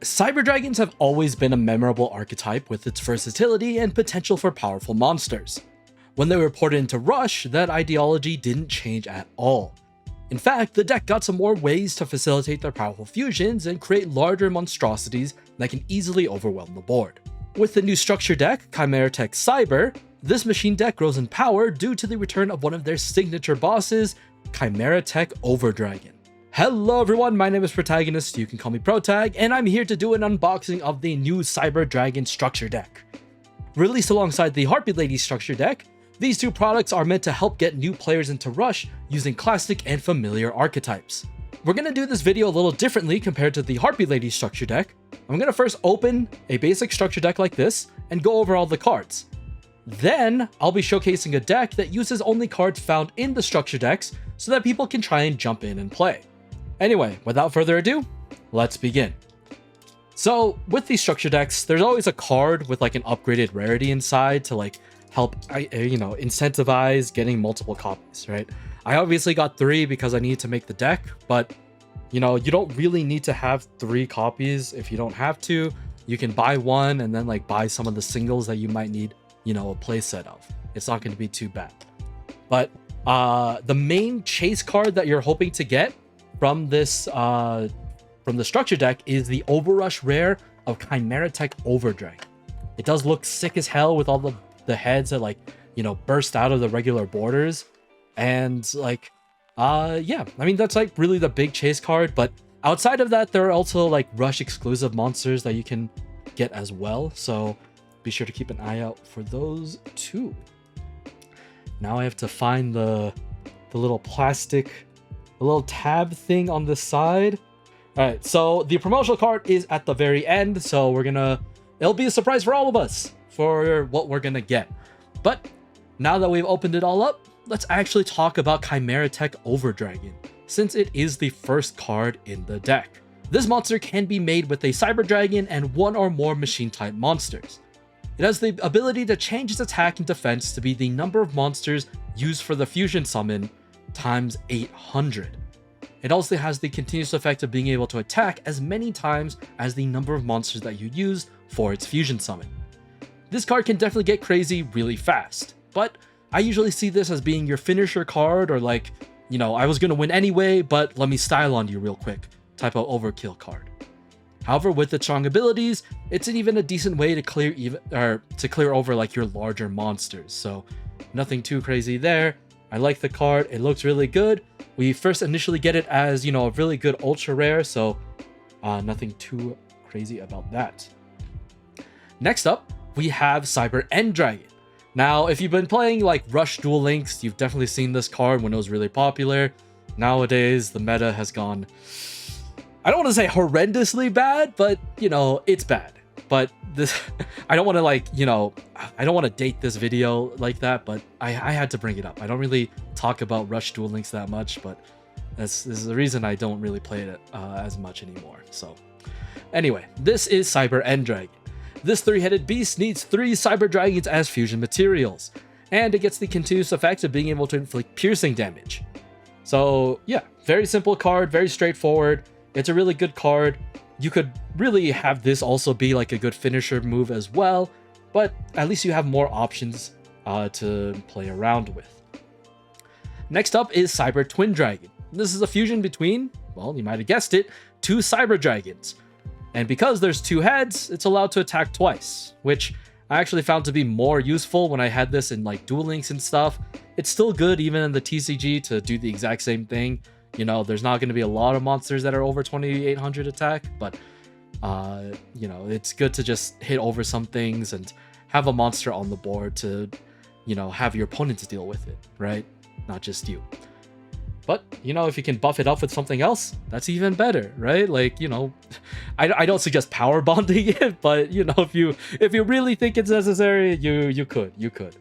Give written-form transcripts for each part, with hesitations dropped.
Cyber Dragons have always been a memorable archetype with its versatility and potential for powerful monsters. When they were ported into Rush, that ideology didn't change at all. In fact, the deck got some more ways to facilitate their powerful fusions and create larger monstrosities that can easily overwhelm the board. With the new structure deck, Chimeratech Cyber, this machine deck grows in power due to the return of one of their signature bosses, Chimeratech Overdragon. Hello everyone, my name is Protagonist, you can call me Protag, and I'm here to do an unboxing of the new Cyber Dragon structure deck. Released alongside the Harpy Lady structure deck, these two products are meant to help get new players into Rush using classic and familiar archetypes. We're going to do this video a little differently compared to the Harpy Lady structure deck. I'm going to first open a basic structure deck like this and go over all the cards. Then I'll be showcasing a deck that uses only cards found in the structure decks so that people can try and jump in and play. Anyway, without further ado, let's begin. So with these structure decks, there's always a card with like an upgraded rarity inside to help, incentivize getting multiple copies, right? I obviously got 3 because I need to make the deck, but you don't really need to have 3 copies if you don't have to. You can buy one and then buy some of the singles that you might need, a playset of. It's not going to be too bad. But the main chase card that you're hoping to get from this from the structure deck is the Overrush rare of Chimeratech Overdragon. It does look sick as hell with all the heads that burst out of the regular borders, and yeah, I mean that's really the big chase card. But outside of that, there are also Rush exclusive monsters that you can get as well, so be sure to keep an eye out for those too. Now I have to find the little plastic, the little tab thing on the side. All right, so the promotional card is at the very end, so it'll be a surprise for all of us for what we're gonna get. But now that we've opened it all up, let's actually talk about Chimeratech Overdragon, since it is the first card in the deck. This monster can be made with a Cyber Dragon and one or more machine type monsters. It has the ability to change its attack and defense to be the number of monsters used for the fusion summon times 800. It also has the continuous effect of being able to attack as many times as the number of monsters that you use for its fusion summon. This card can definitely get crazy really fast, but I usually see this as being your finisher card, or I was gonna win anyway, but let me style on you real quick type of overkill card. However, with its strong abilities, it's even a decent way to clear over your larger monsters, so nothing too crazy there. I like the card, it looks really good. We first initially get it as, a really good ultra rare, so nothing too crazy about that. Next up, we have Cyber End Dragon. Now, if you've been playing Rush Duel Links, you've definitely seen this card when it was really popular. Nowadays, the meta has gone, I don't want to say horrendously bad, but it's bad. But this, I don't want to I don't want to date this video like that, but I had to bring it up. I don't really talk about Rush Duel Links that much, but this is the reason I don't really play it as much anymore. So anyway, this is Cyber End Dragon. This 3-headed beast needs 3 Cyber Dragons as fusion materials, and it gets the continuous effect of being able to inflict piercing damage. So yeah, very simple card, very straightforward. It's a really good card. You could really have this also be a good finisher move as well, but at least you have more options to play around with. Next up is Cyber Twin Dragon. This is a fusion between, well, you might have guessed it, 2 Cyber Dragons. And because there's 2 heads, it's allowed to attack twice, which I actually found to be more useful when I had this in Duel Links and stuff. It's still good even in the TCG to do the exact same thing. There's not going to be a lot of monsters that are over 2800 attack, but it's good to just hit over some things and have a monster on the board to, have your opponents deal with it, right? Not just you. But, if you can buff it up with something else, that's even better, right? I don't suggest power bonding it, but, if you really think it's necessary, you could.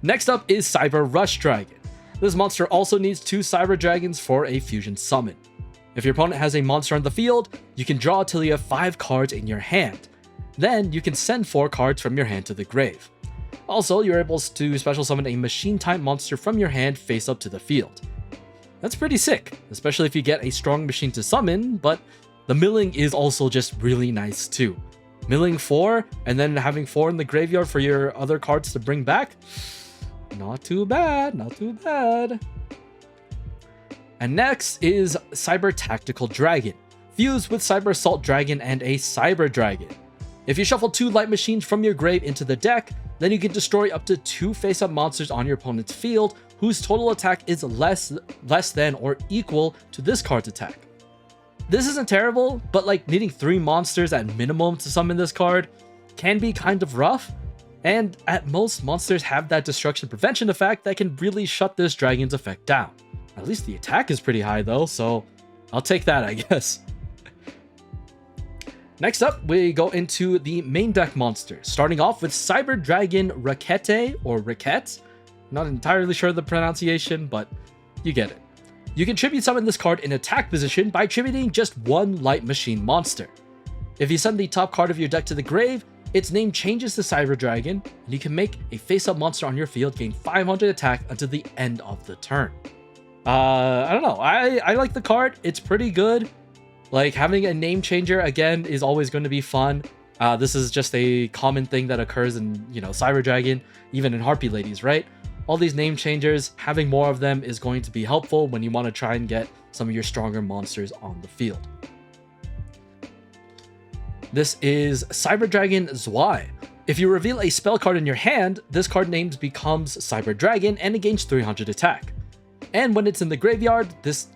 Next up is Cyber Rush Dragon. This monster also needs 2 Cyber Dragons for a fusion summon. If your opponent has a monster on the field, you can draw till you have 5 cards in your hand. Then you can send 4 cards from your hand to the grave. Also, you're able to special summon a machine type monster from your hand face up to the field. That's pretty sick, especially if you get a strong machine to summon, but The milling is also just really nice too. Milling 4 and then having 4 in the graveyard for your other cards to bring back. Not too bad, not too bad. And next is Cyber Tactical Dragon, fused with Cyber Assault Dragon and a Cyber Dragon. If you shuffle 2 light machines from your grave into the deck, then you can destroy up to 2 face-up monsters on your opponent's field whose total attack is less than or equal to this card's attack. This isn't terrible, but like needing 3 monsters at minimum to summon this card can be kind of rough, and at most monsters have that destruction prevention effect that can really shut this dragon's effect down. At least the attack is pretty high though, so I'll take that, I guess. Next up, we go into the main deck monsters, starting off with Cyber Dragon Raquette or Raquette. Not entirely sure of the pronunciation, but you get it. You can tribute summon this card in attack position by tributing just 1 light machine monster. If you send the top card of your deck to the grave, its name changes to Cyber Dragon, and you can make a face-up monster on your field gain 500 attack until the end of the turn. I don't know. I like the card. It's pretty good. Like, having a name changer, again, is always going to be fun. This is just a common thing that occurs in, Cyber Dragon, even in Harpy Ladies, right? All these name changers, having more of them is going to be helpful when you want to try and get some of your stronger monsters on the field. This is Cyber Dragon Zwei. If you reveal a spell card in your hand, this card name becomes Cyber Dragon and it gains 300 attack. And when it's in the graveyard, this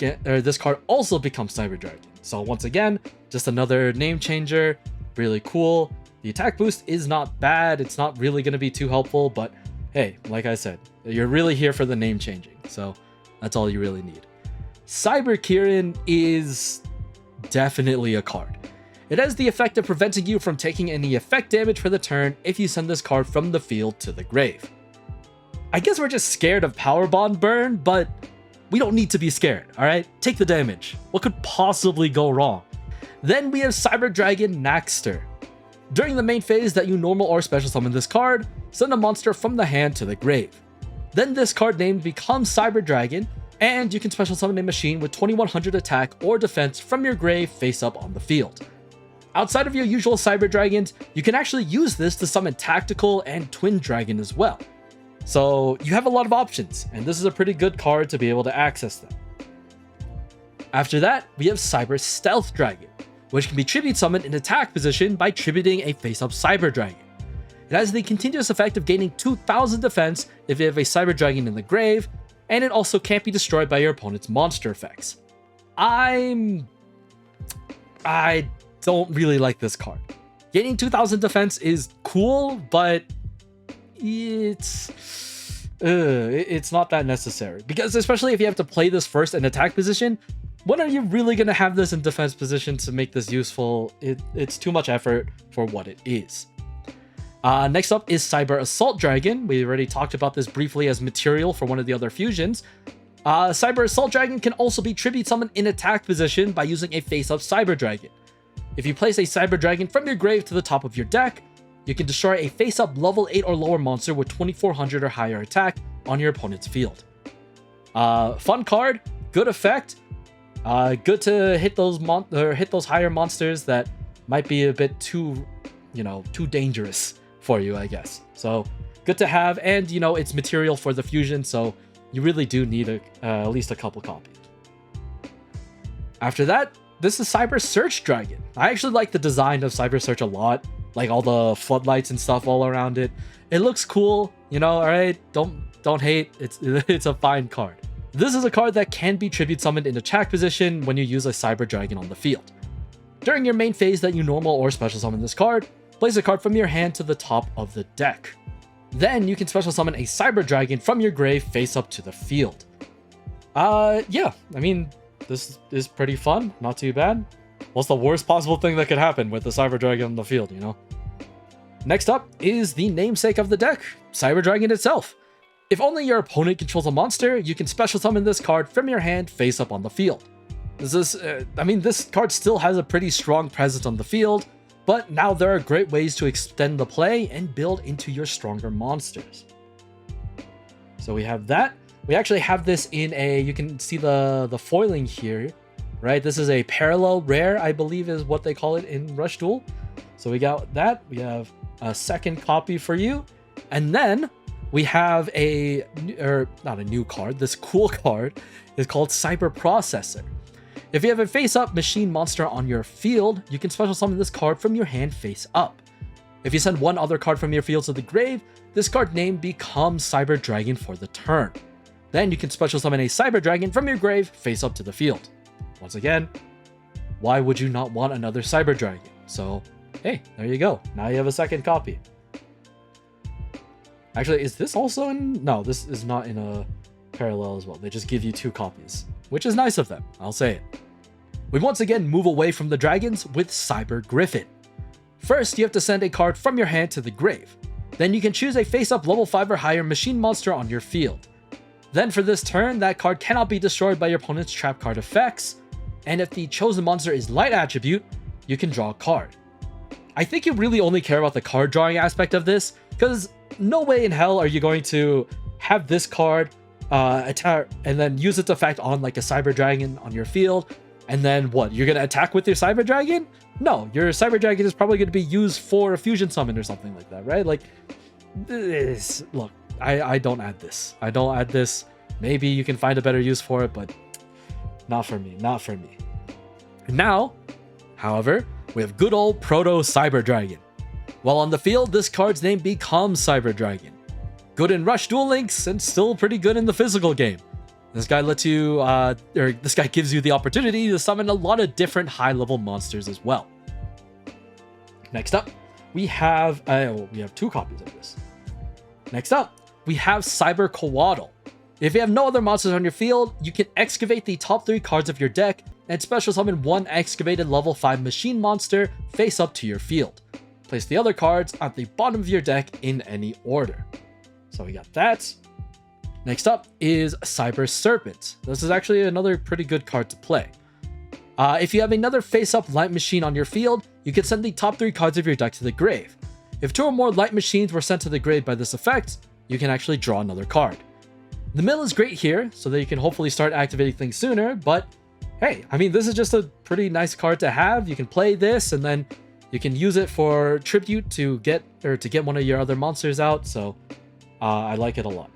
card also becomes Cyber Dragon. So once again, just another name changer, really cool. The attack boost is not bad, it's not really going to be too helpful, but hey, like I said, you're really here for the name changing, so that's all you really need. Cyber Kirin is definitely a card. It has the effect of preventing you from taking any effect damage for the turn if you send this card from the field to the grave. I guess we're just scared of Power Bond burn, but we don't need to be scared, alright? Take the damage. What could possibly go wrong? Then we have Cyber Dragon Naxter. During the main phase that you normal or special summon this card, send a monster from the hand to the grave. Then this card name becomes Cyber Dragon, and you can special summon a machine with 2100 attack or defense from your grave face up on the field. Outside of your usual Cyber Dragons, you can actually use this to summon Tactical and Twin Dragon as well. So you have a lot of options, and this is a pretty good card to be able to access them. After that, we have Cyber Stealth Dragon, which can be tribute summoned in attack position by tributing a face-up Cyber Dragon. It has the continuous effect of gaining 2000 defense if you have a Cyber Dragon in the grave, and it also can't be destroyed by your opponent's monster effects. I don't really like this card. Gaining 2000 defense is cool, but it's not that necessary, because especially if you have to play this first in attack position, when are you really going to have this in defense position to make this useful? It's too much effort for what it is. Next up is Cyber Assault Dragon. We already talked about this briefly as material for one of the other fusions. Cyber Assault Dragon can also be tribute summoned in attack position by using a face-up Cyber Dragon. If you place a Cyber Dragon from your grave to the top of your deck, you can destroy a face-up level 8 or lower monster with 2400 or higher attack on your opponent's field. Fun card, good effect, good to hit those higher monsters that might be a bit too dangerous for you, I guess. So good to have, and it's material for the fusion, so you really do need at least a couple copies. After that, this is Cyber Search Dragon. I actually like the design of Cyber Search a lot. Like all the floodlights and stuff all around it. It looks cool, alright? Don't hate. It's a fine card. This is a card that can be tribute summoned in attack position when you use a Cyber Dragon on the field. During your main phase that you normal or special summon this card, place a card from your hand to the top of the deck. Then you can special summon a Cyber Dragon from your grave face up to the field. Yeah, I mean, this is pretty fun, not too bad. What's the worst possible thing that could happen with the Cyber Dragon on the field, Next up is the namesake of the deck, Cyber Dragon itself. If only your opponent controls a monster, you can special summon this card from your hand face up on the field. This card still has a pretty strong presence on the field, but now there are great ways to extend the play and build into your stronger monsters. So we have that. We actually have this in you can see the foiling here. right? This is a parallel rare, I believe is what they call it in Rush Duel. So we got that. We have a second copy for you. And then we have not a new card. This cool card is called Cyber Processor. If you have a face-up machine monster on your field, you can special summon this card from your hand face up. If you send one other card from your field to the grave, this card name becomes Cyber Dragon for the turn. Then you can special summon a Cyber Dragon from your grave face up to the field. Once again, why would you not want another Cyber Dragon? So, hey, there you go. Now you have a second copy. Actually, is this also in... No, this is not in a parallel as well. They just give you 2 copies, which is nice of them. I'll say it. We once again move away from the dragons with Cyber Griffin. First, you have to send a card from your hand to the grave. Then you can choose a face-up level 5 or higher machine monster on your field. Then for this turn, that card cannot be destroyed by your opponent's trap card effects, and if the chosen monster is light attribute, you can draw a card. I think you really only care about the card drawing aspect of this, because no way in hell are you going to have this card attack and then use its effect on like a Cyber Dragon on your field, and then what, you're going to attack with your Cyber Dragon? No, your Cyber Dragon is probably going to be used for a fusion summon or something like that, right? Like, this, look, I don't add this. I don't add this. Maybe you can find a better use for it, but not for me, not for me. Now, however, we have good old Proto Cyber Dragon. While on the field, this card's name becomes Cyber Dragon. Good in Rush Duel Links and still pretty good in the physical game. This guy lets you, this guy gives you the opportunity to summon a lot of different high-level monsters as well. Next up, we have 2 copies of this. Next up, we have Cyber Coatl. If you have no other monsters on your field, you can excavate the top 3 cards of your deck and special summon one excavated level 5 machine monster face up to your field. Place the other cards at the bottom of your deck in any order. So we got that. Next up is Cyber Serpent. This is actually another pretty good card to play. If you have another face-up light machine on your field, you can send the top 3 cards of your deck to the grave. If 2 or more light machines were sent to the grave by this effect, you can actually draw another card. The mill is great here, so that you can hopefully start activating things sooner, but hey, I mean, this is just a pretty nice card to have. You can play this, and then you can use it for tribute to get one of your other monsters out, so I like it a lot.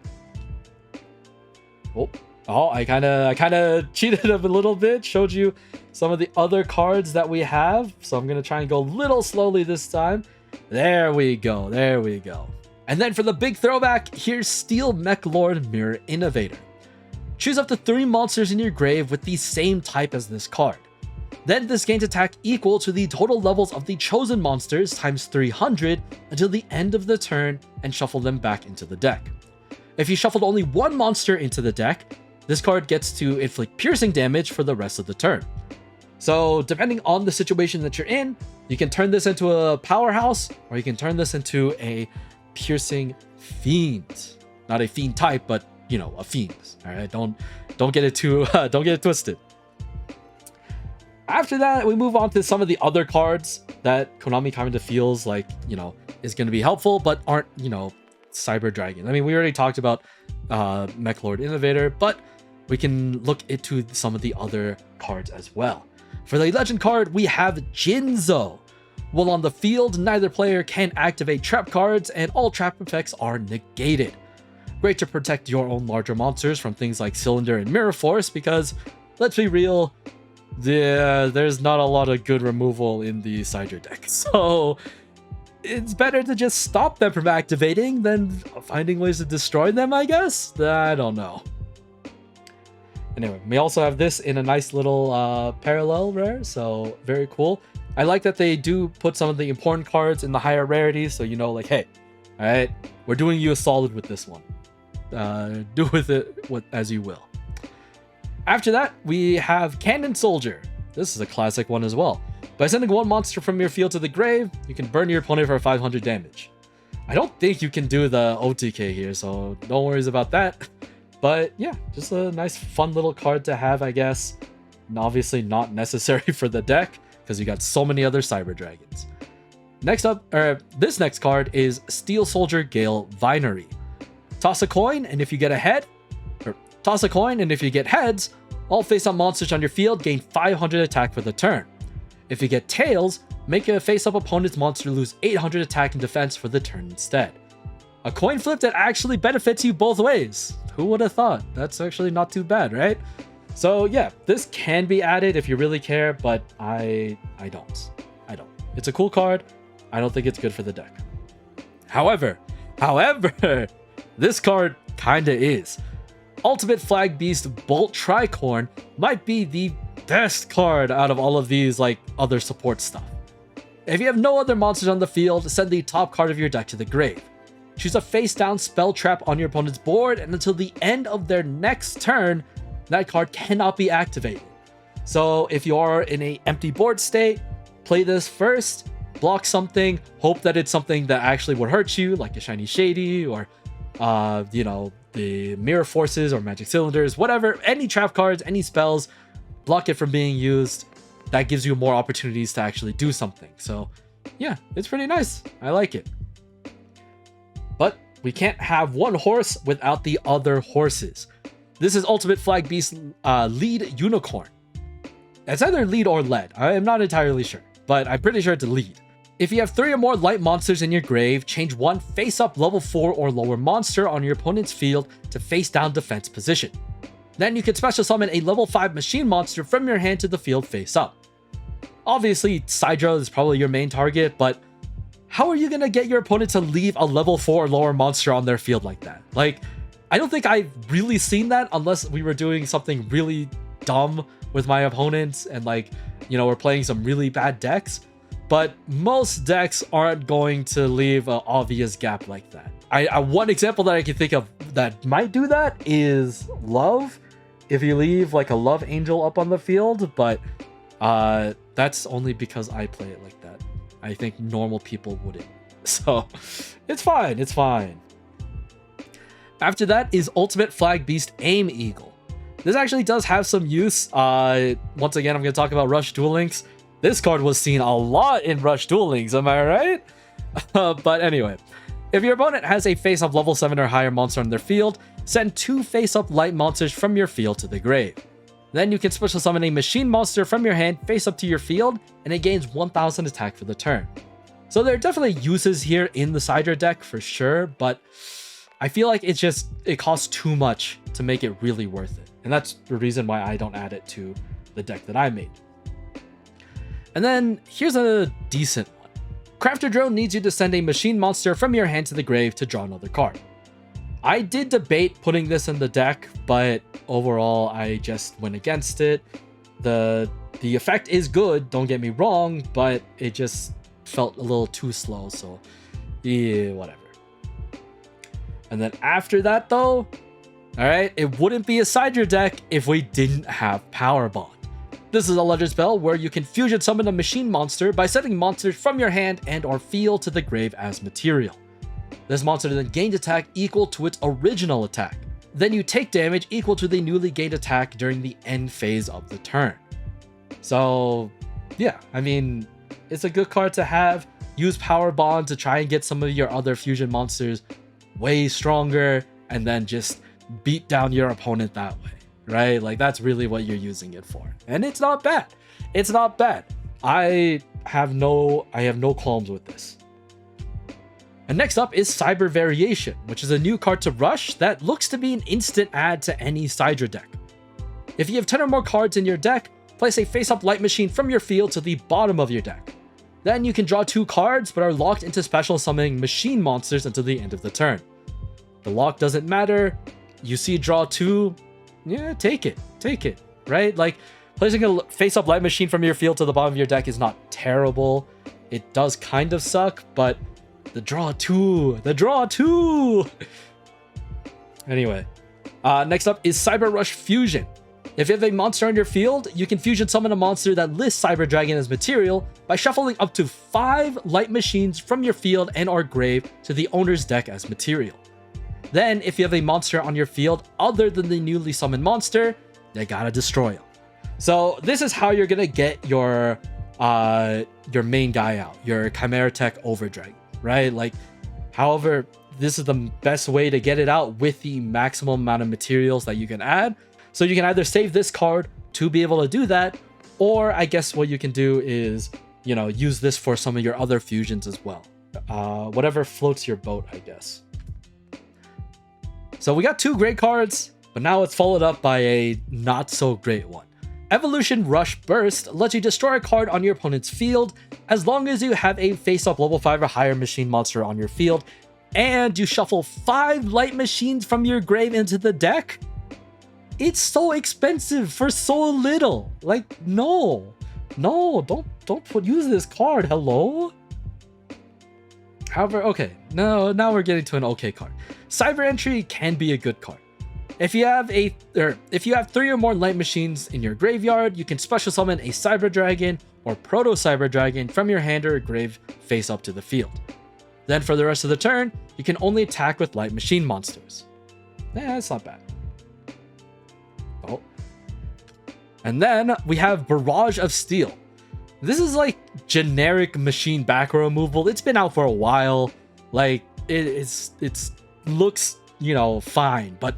Oh, I kind of cheated a little bit, showed you some of the other cards that we have, so I'm going to try and go a little slowly this time. There we go, there we go. And then for the big throwback, here's Steel Mech Lord Mirror Innovator. Choose up to 3 monsters in your grave with the same type as this card. Then this gains attack equal to the total levels of the chosen monsters times 300 until the end of the turn and shuffle them back into the deck. If you shuffled only 1 monster into the deck, this card gets to inflict piercing damage for the rest of the turn. So depending on the situation that you're in, you can turn this into a powerhouse, or you can turn this into a piercing fiend. Not a fiend type, but you know, a fiend. All right, don't get it too don't get it twisted. After that, we move on to some of the other cards that Konami kind of feels like, you know, is going to be helpful, but aren't, you know, Cyber Dragon. I mean, we already talked about Mech Lord Innovator, but we can look into some of the other cards as well. For the legend card, we have Jinzo. While on the field, neither player can activate trap cards, and all trap effects are negated. Great to protect your own larger monsters from things like Cylinder and Mirror Force, because, let's be real, there's not a lot of good removal in the Sidra deck. So it's better to just stop them from activating than finding ways to destroy them, I guess? I don't know. Anyway, we also have this in a nice little parallel rare, so very cool. I like that they do put some of the important cards in the higher rarities, so you know, like, hey, all right, we're doing you a solid with this one. Do with it as you will. After that, we have Cannon Soldier. This is a classic one as well. By sending 1 monster from your field to the grave, you can burn your opponent for 500 damage. I don't think you can do the OTK here, so no worries about that. But yeah, just a nice fun little card to have, I guess. And obviously not necessary for the deck, because you got so many other Cyber Dragons. Next up, this next card is Steel Soldier Gale Vinery. Toss a coin, and if you get heads, All face-up monsters on your field gain 500 attack for the turn. If you get tails, make a face-up opponent's monster lose 800 attack and defense for the turn instead. A coin flip that actually benefits you both ways. Who would have thought? That's actually not too bad, right? So yeah, this can be added if you really care, but I don't. It's a cool card. I don't think it's good for the deck. However, this card kinda is. Ultimate Flag Beast Bolt Tricorn might be the best card out of all of these like other support stuff. If you have no other monsters on the field, send the top card of your deck to the grave. Choose a face down spell trap on your opponent's board, and until the end of their next turn, that card cannot be activated. So if you are in an empty board state, play this first, block something, hope that it's something that actually would hurt you, like a Shiny Shady or the Mirror Forces or Magic Cylinders, whatever, any trap cards, any spells, block it from being used. That gives you more opportunities to actually do something. So yeah, it's pretty nice. I like it. But we can't have one horse without the other horses. This is Ultimate Flag Beast Lead Unicorn. It's either lead or lead. I am not entirely sure, but I'm pretty sure it's a lead. If you have 3 or more light monsters in your grave, change one face-up level 4 or lower monster on your opponent's field to face-down defense position. Then you can special summon a level 5 machine monster from your hand to the field face-up. Obviously, CYDRAS is probably your main target, but how are you going to get your opponent to leave a level 4 or lower monster on their field like that? Like, I don't think I've really seen that unless we were doing something really dumb with my opponents and like, we're playing some really bad decks. But most decks aren't going to leave an obvious gap like that. One example that I can think of that might do that is Love. If you leave like a Love Angel up on the field, but that's only because I play it like that. I think normal people wouldn't. So it's fine. After that is Ultimate Flag Beast Aim Eagle. This actually does have some use. Once again, I'm going to talk about Rush Duel Links. This card was seen a lot in Rush Duel Links, am I right? But anyway, if your opponent has a face-up level 7 or higher monster on their field, send 2 face-up light monsters from your field to the grave. Then you can special summon a machine monster from your hand face-up to your field, and it gains 1000 attack for the turn. So there are definitely uses here in the CYDRAS deck for sure, but I feel like it costs too much to make it really worth it. And that's the reason why I don't add it to the deck that I made. And then here's a decent one. Crafter Drone needs you to send a machine monster from your hand to the grave to draw another card. I did debate putting this in the deck, but overall I just went against it. The effect is good, don't get me wrong, but it just felt a little too slow, so yeah, whatever. And then after that though, alright, it wouldn't be a CYDRAS deck if we didn't have Power Bond. This is a legend spell where you can fusion summon a machine monster by sending monsters from your hand and or field to the grave as material. This monster then gains attack equal to its original attack. Then you take damage equal to the newly gained attack during the end phase of the turn. So yeah, I mean, it's a good card to have. Use Power Bond to try and get some of your other fusion monsters way stronger and then just beat down your opponent that way, right? Like that's really what you're using it for. And it's not bad. It's not bad. I have no qualms with this. And next up is Cyber Variation, which is a new card to Rush that looks to be an instant add to any CYDRAS deck. If you have 10 or more cards in your deck, place a face-up light machine from your field to the bottom of your deck. Then you can draw 2 cards, but are locked into special summoning machine monsters until the end of the turn. The lock doesn't matter. You see draw 2, yeah, take it, right? Like, placing a face-up light machine from your field to the bottom of your deck is not terrible. It does kind of suck, but the draw 2! Anyway, next up is Cyber Rush Fusion. If you have a monster on your field, you can fusion summon a monster that lists Cyber Dragon as material by shuffling up to 5 light machines from your field and or grave to the owner's deck as material. Then, if you have a monster on your field other than the newly summoned monster, you gotta destroy them. So this is how you're gonna get your main guy out, your Chimera Tech Overdragon, right? Like, however, this is the best way to get it out with the maximum amount of materials that you can add. So you can either save this card to be able to do that, or I guess what you can do is, use this for some of your other fusions as well. Whatever floats your boat, I guess. So we got 2 great cards, but now it's followed up by a not so great one. Evolution Rush Burst lets you destroy a card on your opponent's field as long as you have a face-up level 5 or higher machine monster on your field, and you shuffle 5 light machines from your grave into the deck. It's so expensive for so little. Like, no, don't use this card. Hello. However, okay, now we're getting to an okay card. Cyber Entry can be a good card. If you have 3 or more light machines in your graveyard, you can special summon a Cyber Dragon or Proto Cyber Dragon from your hand or grave face up to the field. Then for the rest of the turn, you can only attack with light machine monsters. That's not bad. Oh. And then we have Barrage of Steel. This is like generic machine back row removal. It's been out for a while. Like it looks, fine, but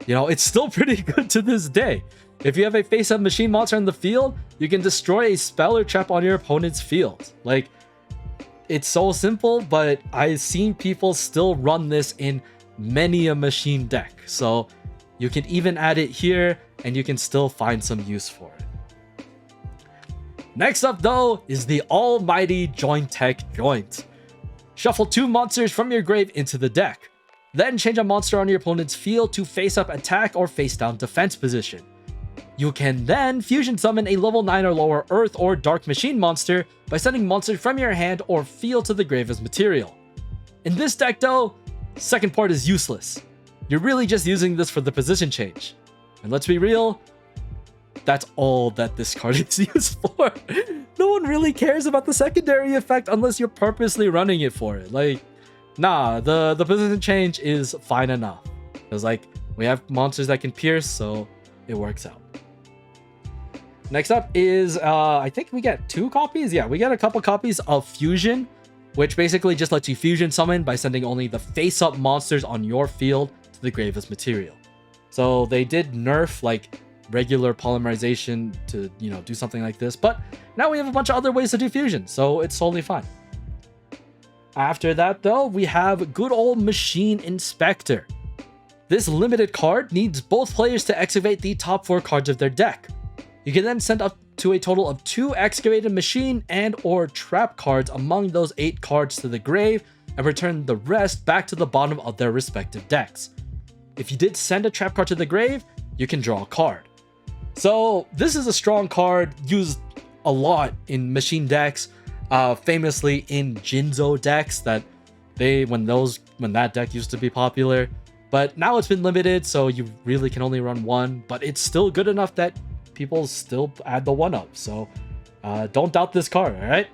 it's still pretty good to this day. If you have a face-up machine monster in the field, you can destroy a spell or trap on your opponent's field. Like, it's so simple, but I've seen people still run this in many a machine deck. So you can even add it here and you can still find some use for it. Next up though is the almighty Joint Tech Joint. Shuffle 2 monsters from your grave into the deck. Then change a monster on your opponent's field to face-up attack or face-down defense position. You can then fusion summon a level 9 or lower Earth or Dark Machine monster by sending monsters from your hand or field to the grave as material. In this deck though, second part is useless. You're really just using this for the position change. And let's be real, that's all that this card is used for. No one really cares about the secondary effect unless you're purposely running it for it. Like, nah, the position change is fine enough. Because we have monsters that can pierce, so it works out. Next up is, I think we get 2 copies. Yeah, we get a couple copies of Fusion, which basically just lets you fusion summon by sending only the face-up monsters on your field to the grave as material. So they did nerf regular polymerization to, do something like this, but now we have a bunch of other ways to do fusion, so it's totally fine. After that though, we have good old Machine Inspector. This limited card needs both players to excavate the top 4 cards of their deck. You can then send up to a total of 2 excavated machine and or trap cards among those 8 cards to the grave and return the rest back to the bottom of their respective decks. If you did send a trap card to the grave, you can draw a card. So this is a strong card used a lot in machine decks, famously in Jinzo decks that when that deck used to be popular. But now it's been limited, so you really can only run 1, but it's still good enough that people still add the 1-up. So don't doubt this card, all right?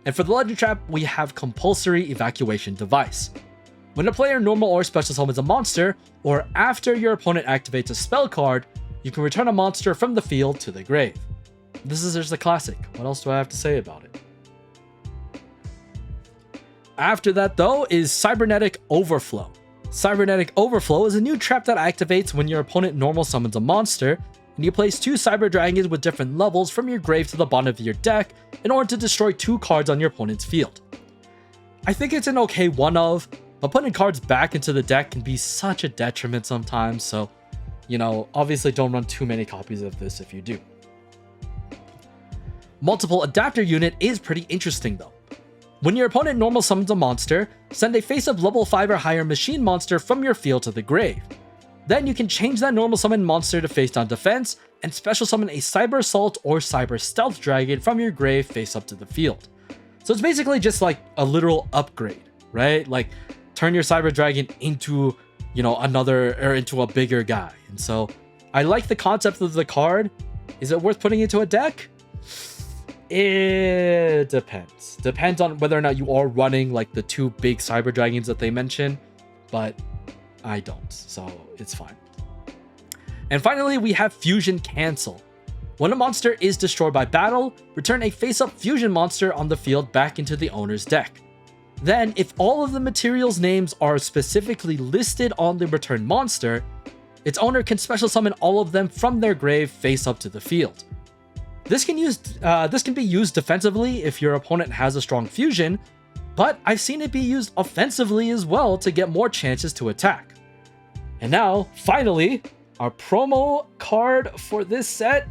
And for the Legend Trap, we have Compulsory Evacuation Device. When a player normal or special summons a monster, or after your opponent activates a spell card, you can return a monster from the field to the grave. This is just a classic. What else do I have to say about it? After that though is Cybernetic Overflow. Cybernetic Overflow is a new trap that activates when your opponent normal summons a monster, and you place 2 Cyber Dragons with different levels from your grave to the bottom of your deck in order to destroy 2 cards on your opponent's field. I think it's an okay one-of, but putting cards back into the deck can be such a detriment sometimes, so obviously don't run too many copies of this if you do. Multiple Adapter Unit is pretty interesting though. When your opponent normal summons a monster, send a face-up level 5 or higher machine monster from your field to the grave. Then you can change that normal summon monster to face-down defense and special summon a Cyber Assault or Cyber Stealth Dragon from your grave face-up to the field. So it's basically just like a literal upgrade, right? Like turn your Cyber Dragon into, into a bigger guy. And so I like the concept of the card. Is it worth putting into a deck? It depends. Depends on whether or not you are running the 2 big Cyber Dragons that they mention, but I don't, so it's fine. And finally, we have Fusion Cancel. When a monster is destroyed by battle, return a face-up fusion monster on the field back into the owner's deck. Then, if all of the materials' names are specifically listed on the returned monster, its owner can special summon all of them from their grave face up to the field. This can be used defensively if your opponent has a strong fusion, but I've seen it be used offensively as well to get more chances to attack. And now, finally, our promo card for this set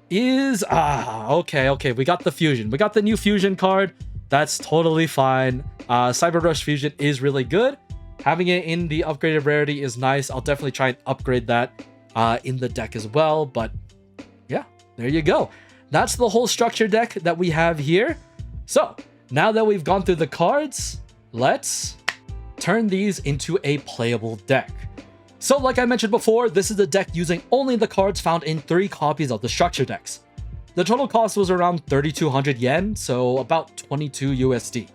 is... okay, we got the fusion. We got the new fusion card. That's totally fine. CYDRAS fusion is really good. Having it in the upgraded rarity is nice. I'll definitely try and upgrade that in the deck as well. But yeah, there you go. That's the whole structure deck that we have here. So now that we've gone through the cards, let's turn these into a playable deck. So like I mentioned before, this is a deck using only the cards found in 3 copies of the structure decks. The total cost was around 3,200 yen, so about 22 USD.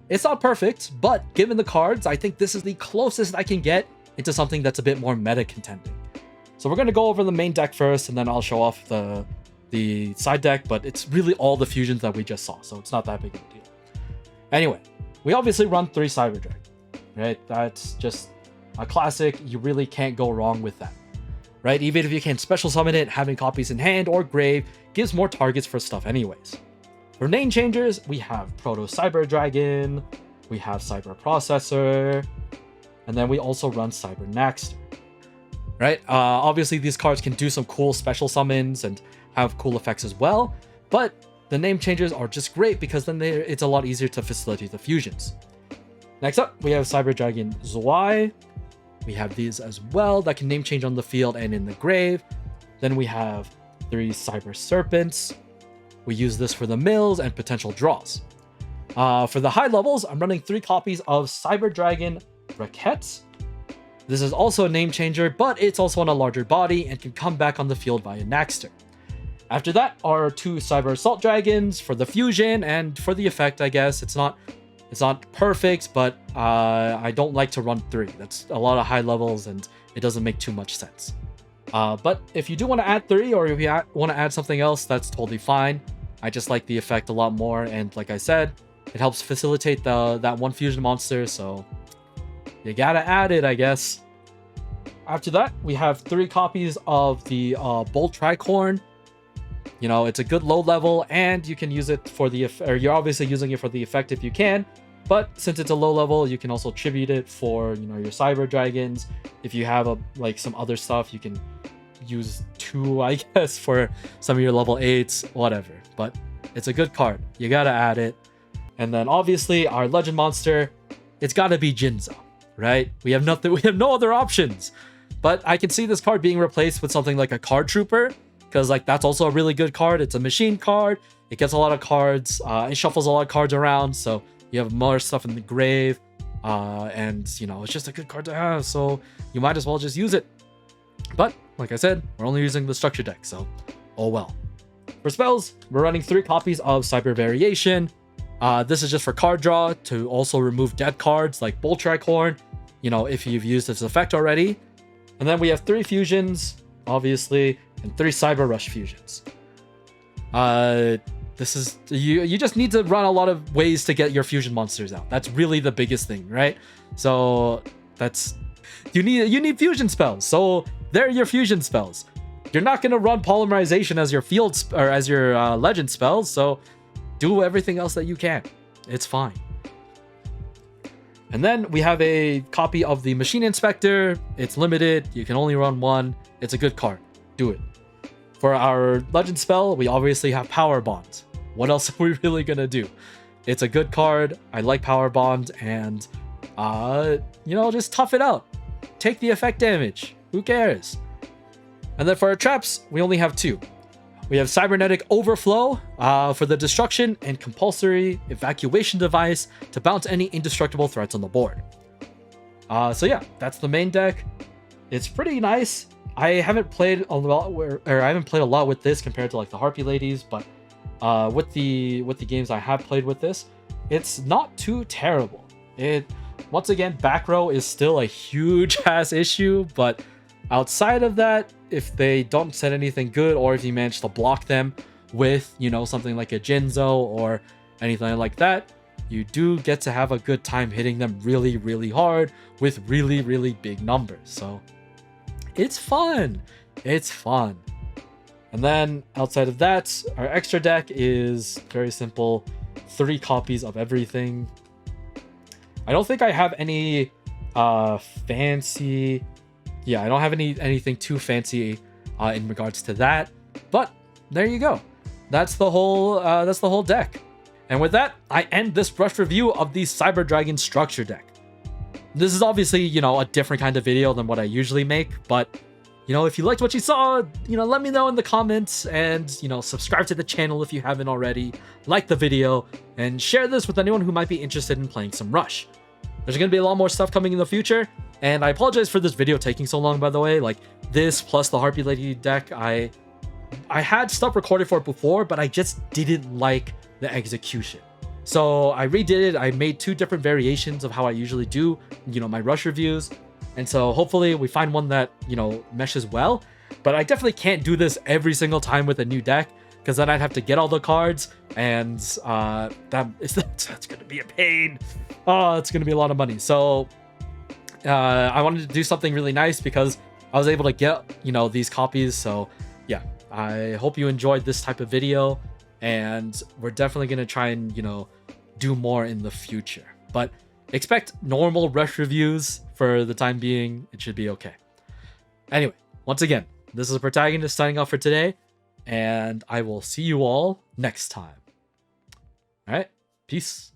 It's not perfect, but given the cards, I think this is the closest I can get into something that's a bit more meta contending. So we're going to go over the main deck first, and then I'll show off the side deck, but it's really all the fusions that we just saw, so it's not that big of a deal. Anyway, we obviously run 3 Cyber Dragon, right? That's just a classic. You really can't go wrong with that, right? Even if you can special summon it, having copies in hand or grave gives more targets for stuff anyways. For name changers, we have Proto Cyber Dragon, we have Cyber Processor, and then we also run Cyber Naxter, right? Obviously, these cards can do some cool special summons and have cool effects as well, but the name changers are just great because then it's a lot easier to facilitate the fusions. Next up, we have Cyber Dragon Zwei. We have these as well that can name change on the field and in the grave. Then we have 3 Cyber Serpents. We use this for the mills and potential draws. For the high levels, I'm running 3 copies of Cyber Dragon Raquette. This is also a name changer, but it's also on a larger body and can come back on the field via Naxter. After that are 2 Cyber Assault Dragons for the fusion and for the effect, I guess. It's not perfect, but I don't like to run 3. That's a lot of high levels and it doesn't make too much sense. But if you do want to add 3 or if you want to add something else, that's totally fine. I just like the effect a lot more, and like I said, it helps facilitate that one fusion monster, so you gotta add it, I guess. After that, we have 3 copies of the Bolt Tricorn. You know, it's a good low level, and you can use it for you're obviously using it for the effect if you can, but since it's a low level, you can also tribute it for, you know, your Cyber Dragons. If you have some other stuff, you can use 2, I guess, for some of your level 8s, whatever. But it's a good card. You gotta add it. And then obviously our legend monster, it's gotta be Jinzo, right? We have no other options. But I can see this card being replaced with something like a Card Trooper, because like that's also a really good card. It's a machine card. It gets a lot of cards. It shuffles a lot of cards around, so you have more stuff in the grave. And you know, it's just a good card to have, so you might as well just use it. But like I said, we're only using the structure deck, so oh well. For spells, we're running 3 copies of Cyber Variation. This is just for card draw to also remove dead cards like Bolt Tricorn, you know, if you've used this effect already. And then we have 3 fusions, obviously, and 3 Cyber Rush fusions. This is you just need to run a lot of ways to get your fusion monsters out. That's really the biggest thing, right? So that's you need fusion spells. So they're your fusion spells. You're not gonna run polymerization as your as your legend spells, so do everything else that you can. It's fine. And then we have a copy of the Machine Inspector. It's limited. You can only run 1. It's a good card. Do it. For our legend spell, we obviously have Power Bond. What else are we really gonna do? It's a good card. I like Power Bond, and you know, just tough it out. Take the effect damage. Who cares? And then for our traps, we only have 2. We have Cybernetic Overflow for the destruction and compulsory evacuation device to bounce any indestructible threats on the board. So yeah, that's the main deck. It's pretty nice. I haven't played a lot with this compared to like the Harpy Ladies, but with the games I have played with this, it's not too terrible. Once again, back row is still a huge ass issue, but outside of that, if they don't set anything good, or if you manage to block them with, you know, something like a Jinzo or anything like that, you do get to have a good time hitting them really, really hard with really, really big numbers. So it's fun. It's fun. And then outside of that, our extra deck is very simple. 3 copies of everything. I don't think I have any fancy... Yeah, I don't have anything too fancy in regards to that. But there you go. That's the whole deck. And with that, I end this rush review of the Cyber Dragon structure deck. This is obviously, you know, a different kind of video than what I usually make, but you know, if you liked what you saw, you know, let me know in the comments, and, you know, subscribe to the channel if you haven't already, like the video, and share this with anyone who might be interested in playing some Rush. There's going to be a lot more stuff coming in the future, and I apologize for this video taking so long, by the way. Like, this plus the Harpy Lady deck, I had stuff recorded for it before, but I just didn't like the execution. So I redid it. I made 2 different variations of how I usually do, you know, my Rush reviews. And so hopefully we find one that, you know, meshes well. But I definitely can't do this every single time with a new deck, because then I'd have to get all the cards, and that's going to be a pain. Oh, it's going to be a lot of money. So I wanted to do something really nice because I was able to get, you know, these copies. So yeah, I hope you enjoyed this type of video, and we're definitely going to try and, you know, do more in the future. But expect normal Rush reviews for the time being. It should be okay. Anyway, once again, this is Protagonist signing off for today, and I will see you all next time. All right, peace.